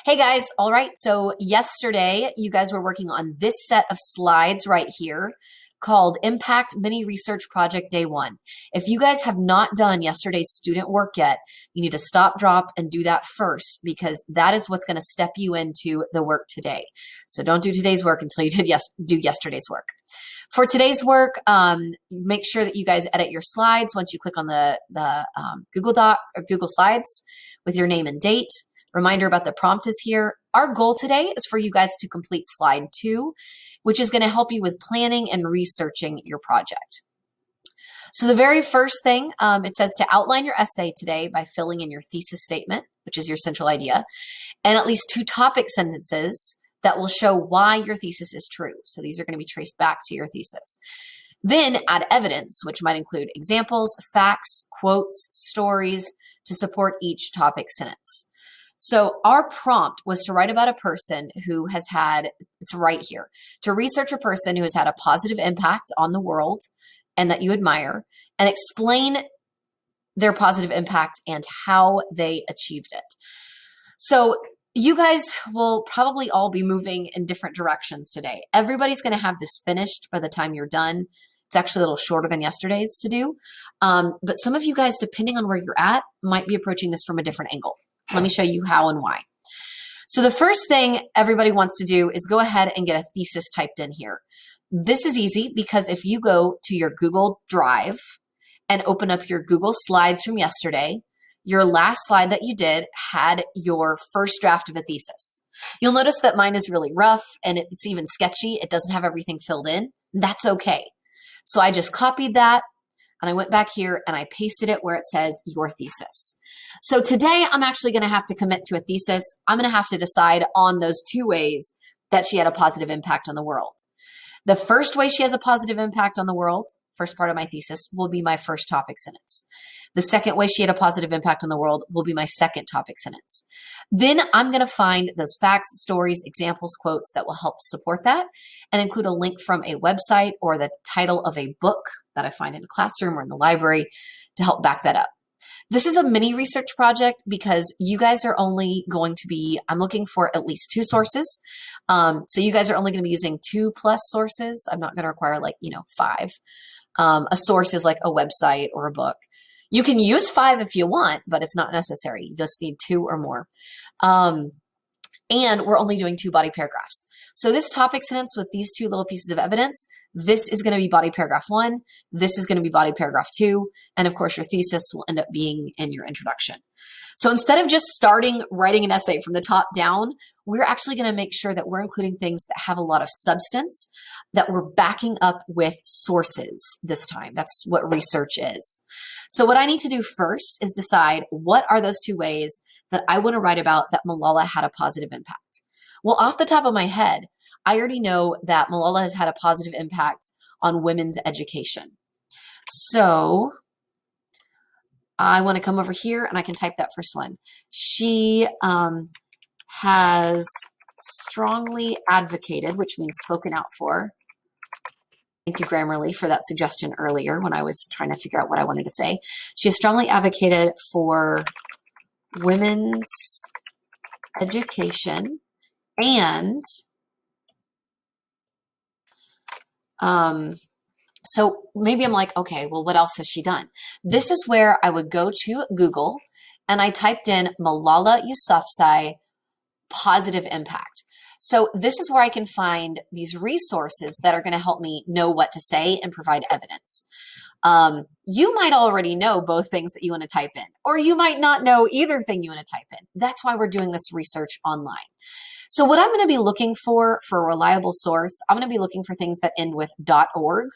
Hey guys, all right. So yesterday you guys were working on this set of slides right here called Impact Mini Research Project Day 1. If you guys have not done yesterday's student work yet, you need to stop, drop, and do that first because that is what's going to step you into the work today. So don't do today's work until you do yesterday's work. For today's work, make sure that you guys edit your slides once you click on the Google Doc or Google Slides with your name and date. Reminder about the prompt is here. Our goal today is for you guys to complete slide 2, which is going to help you with planning and researching your project. So the very first thing, it says to outline your essay today by filling in your thesis statement, which is your central idea, and at least 2 topic sentences that will show why your thesis is true. So these are going to be traced back to your thesis. Then add evidence, which might include examples, facts, quotes, stories to support each topic sentence. So our prompt was to write about a person who has had, it's right here, to research a person who has had a positive impact on the world and that you admire, and explain their positive impact and how they achieved it. So you guys will probably all be moving in different directions today. Everybody's going to have this finished by the time you're done. It's actually a little shorter than yesterday's to do. But some of you guys, depending on where you're at, might be approaching this from a different angle. Let me show you how and why. So the first thing everybody wants to do is go ahead and get a thesis typed in here. This is easy because if you go to your Google Drive and open up your Google Slides from yesterday, your last slide that you did had your first draft of a thesis. You'll notice that mine is really rough and it's even sketchy. It doesn't have everything filled in. That's okay. So I just copied that and I went back here and I pasted it where it says your thesis. So today I'm actually going to have to commit to a thesis. I'm going to have to decide on those 2 ways that she had a positive impact on the world. The first way she has a positive impact on the world, first part of my thesis, will be my first topic sentence. The second way she had a positive impact on the world will be my second topic sentence. Then I'm going to find those facts, stories, examples, quotes that will help support that and include a link from a website or the title of a book that I find in a classroom or in the library to help back that up. This is a mini research project because you guys are only going to be, I'm looking for at least 2 sources. So you guys are only going to be using 2+ sources. I'm not going to require 5. A source is like a website or a book. You can use 5 if you want, but it's not necessary. You just need 2 or more. And we're only doing 2 body paragraphs. So this topic sentence with these 2 little pieces of evidence, this is going to be body paragraph 1. This is going to be body paragraph 2. And of course, your thesis will end up being in your introduction. So instead of just starting writing an essay from the top down, we're actually going to make sure that we're including things that have a lot of substance, that we're backing up with sources this time. That's what research is. So what I need to do first is decide what are those 2 ways that I want to write about that Malala had a positive impact. Well, off the top of my head, I already know that Malala has had a positive impact on women's education. So I want to come over here and I can type that first one. She has strongly advocated, which means spoken out for. Thank you, Grammarly, for that suggestion earlier when I was trying to figure out what I wanted to say. She has strongly advocated for women's education and so maybe I'm like, okay, well, what else has she done? This is where I would go to Google and I typed in Malala Yousafzai positive impact. So this is where I can find these resources that are going to help me know what to say and provide evidence. You might already know both things that you want to type in, or you might not know either thing you want to type in. That's why we're doing this research online. So what I'm going to be looking for a reliable source, I'm going to be looking for things that end with .org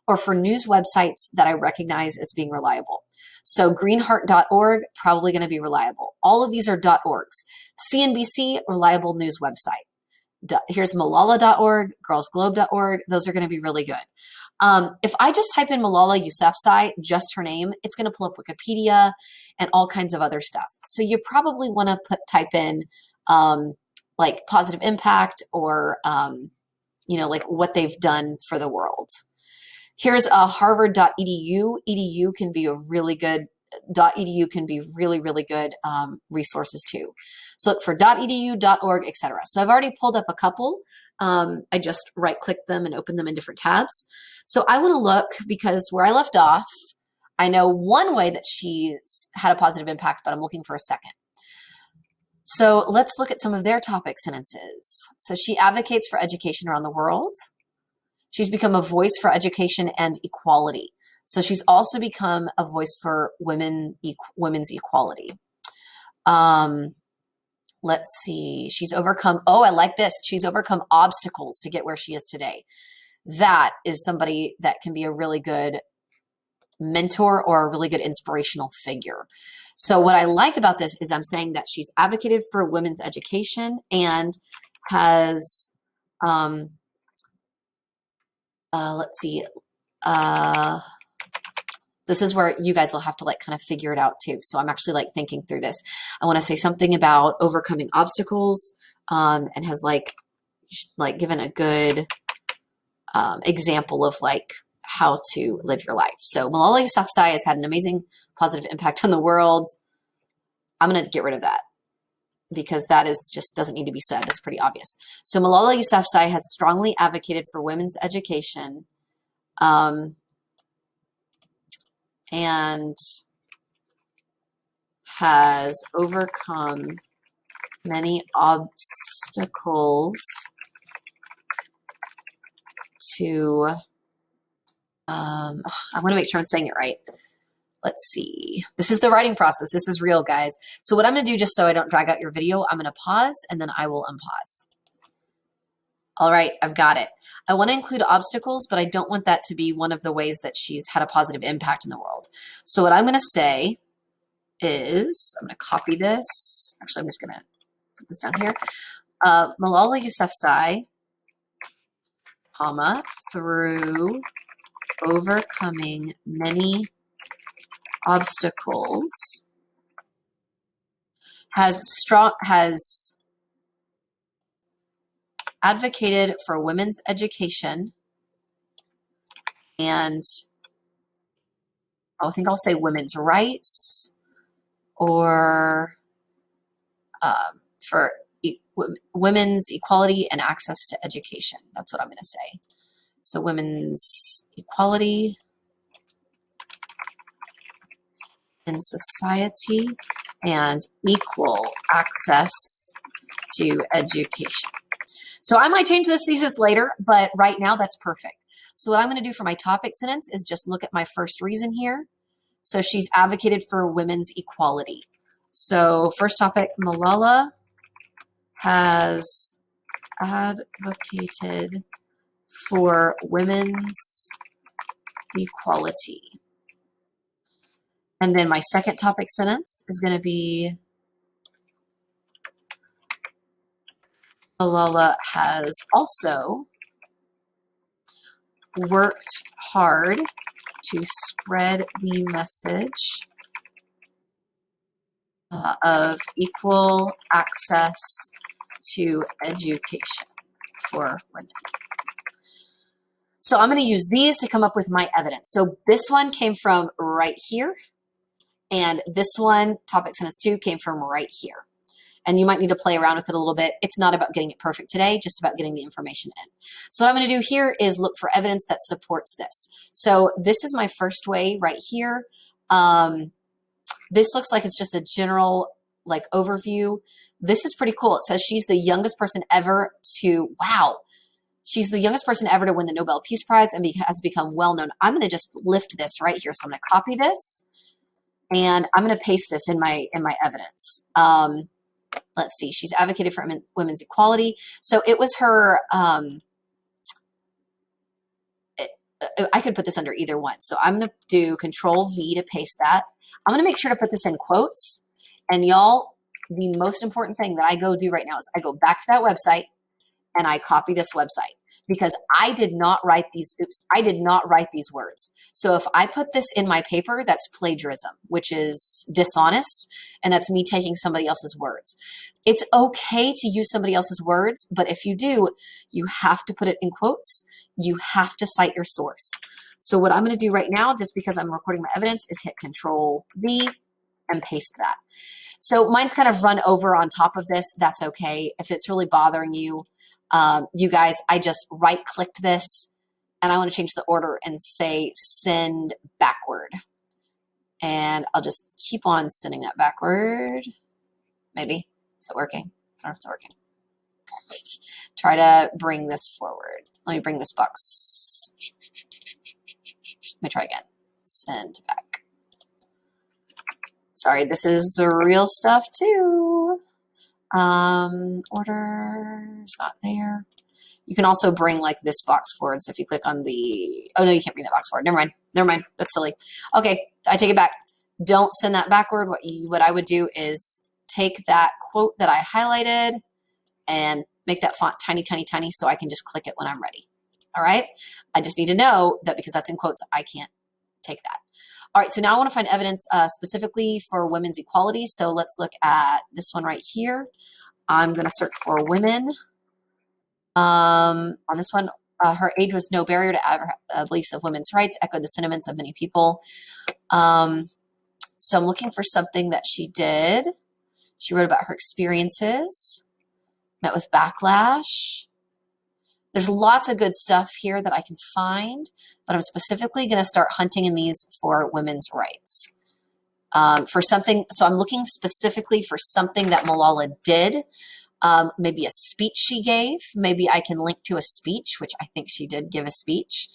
or for news websites that I recognize as being reliable. So greenheart.org, probably going to be reliable. All of these are .orgs. CNBC, reliable news website. Here's malala.org, girlsglobe.org. Those are going to be really good. If I just type in Malala Yousafzai, just her name, it's going to pull up Wikipedia and all kinds of other stuff. So you probably want to type in like positive impact or, like what they've done for the world. Here's a harvard.edu. Edu can be a really good .edu can be really, really good resources too. So look for .edu, .org, etc. So I've already pulled up a couple. I just right-click them and open them in different tabs. So I want to look, because where I left off, I know one way that she's had a positive impact, but I'm looking for a second. So let's look at some of their topic sentences. So she advocates for education around the world. She's become a voice for education and equality. So she's also become a voice for women's equality. Let's see. She's overcome, oh, I like this. She's overcome obstacles to get where she is today. That is somebody that can be a really good mentor or a really good inspirational figure. So what I like about this is I'm saying that she's advocated for women's education and has, let's see, this is where you guys will have to like kind of figure it out too. So I'm actually like thinking through this. I want to say something about overcoming obstacles, and has like given a good example of like how to live your life. So Malala Yousafzai has had an amazing positive impact on the world. I'm going to get rid of that because that is just doesn't need to be said. It's pretty obvious. So Malala Yousafzai has strongly advocated for women's education, and has overcome many obstacles to, I want to make sure I'm saying it right. Let's see. This is the writing process. This is real, guys. So what I'm going to do, just so I don't drag out your video, I'm going to pause and then I will unpause. All right, I've got it. I want to include obstacles, but I don't want that to be one of the ways that she's had a positive impact in the world. So what I'm going to say is, I'm going to copy this. Actually, I'm just going to put this down here. Malala Yousafzai, comma, through overcoming many obstacles, has advocated for women's education and I think I'll say women's rights, or for women's equality and access to education. That's what I'm going to say. So women's equality in society and equal access to education. So I might change this thesis later, but right now that's perfect. So what I'm going to do for my topic sentence is just look at my first reason here. So she's advocated for women's equality. So first topic, Malala has advocated for women's equality. And then my second topic sentence is going to be Malala has also worked hard to spread the message of equal access to education for women. So I'm going to use these to come up with my evidence. So this one came from right here, and this one, topic sentence 2, came from right here. And you might need to play around with it a little bit. It's not about getting it perfect today, just about getting the information in. So what I'm going to do here is look for evidence that supports this. So this is my first way right here. This looks like it's just a general like overview. This is pretty cool. It says she's the youngest person ever to, wow, she's the youngest person ever to win the Nobel Peace Prize and has become well-known. I'm going to just lift this right here. So I'm going to copy this and I'm going to paste this in my evidence. Let's see, she's advocated for women's equality. So it was her, I could put this under either one. So I'm going to do Control V to paste that. I'm going to make sure to put this in quotes. And y'all, the most important thing that I go do right now is I go back to that website and I copy this website because I did not write these, I did not write these words. So if I put this in my paper, that's plagiarism, which is dishonest, and that's me taking somebody else's words. It's okay to use somebody else's words, but if you do, you have to put it in quotes. You have to cite your source. So what I'm going to do right now, just because I'm recording my evidence, is hit Control V and paste that. So mine's kind of run over on top of this. That's okay. If it's really bothering you, you guys, I just right-clicked this, and I want to change the order and say send backward. And I'll just keep on sending that backward. Maybe. Is it working? I don't know if it's working. Try to bring this forward. Let me bring this box. Let me try again. Send back. Sorry, this is real stuff too. Order's not there. You can also bring like this box forward. So if you click on the, oh no, you can't bring that box forward. Never mind. Never mind. That's silly. Okay, I take it back. Don't send that backward. What I would do is take that quote that I highlighted and make that font tiny, tiny, tiny so I can just click it when I'm ready. All right. I just need to know that because that's in quotes, I can't take that. All right. So now I want to find evidence specifically for women's equality. So let's look at this one right here. I'm going to search for women. On this one, her age was no barrier to beliefs of women's rights, echoed the sentiments of many people. So I'm looking for something that she did. She wrote about her experiences, met with backlash. There's lots of good stuff here that I can find, but I'm specifically going to start hunting in these for women's rights. For something, so I'm looking specifically for something that Malala did. Maybe a speech she gave. Maybe I can link to a speech, which I think she did give a speech.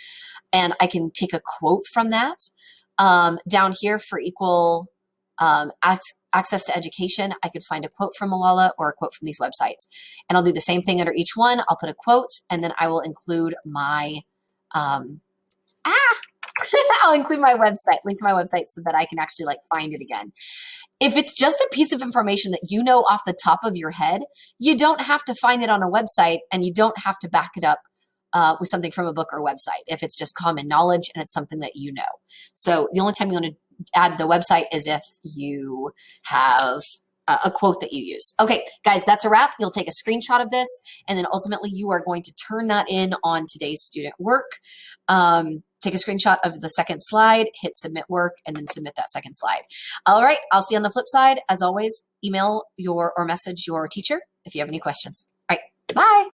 And I can take a quote from that. Down here for equal access to education, I could find a quote from Malala or a quote from these websites. And I'll do the same thing under each one. I'll put a quote, and then I will include my, I'll include my website, link to my website so that I can actually like find it again. If it's just a piece of information that you know off the top of your head, you don't have to find it on a website, and you don't have to back it up with something from a book or website if it's just common knowledge and it's something that you know. So the only time you want to add the website is if you have a quote that you use. Okay, guys, that's a wrap. You'll take a screenshot of this, and then ultimately you are going to turn that in on today's student work. Take a screenshot of the second slide, hit submit work, and then submit that second slide. All right, I'll see you on the flip side. As always, email or message your teacher if you have any questions. All right, bye.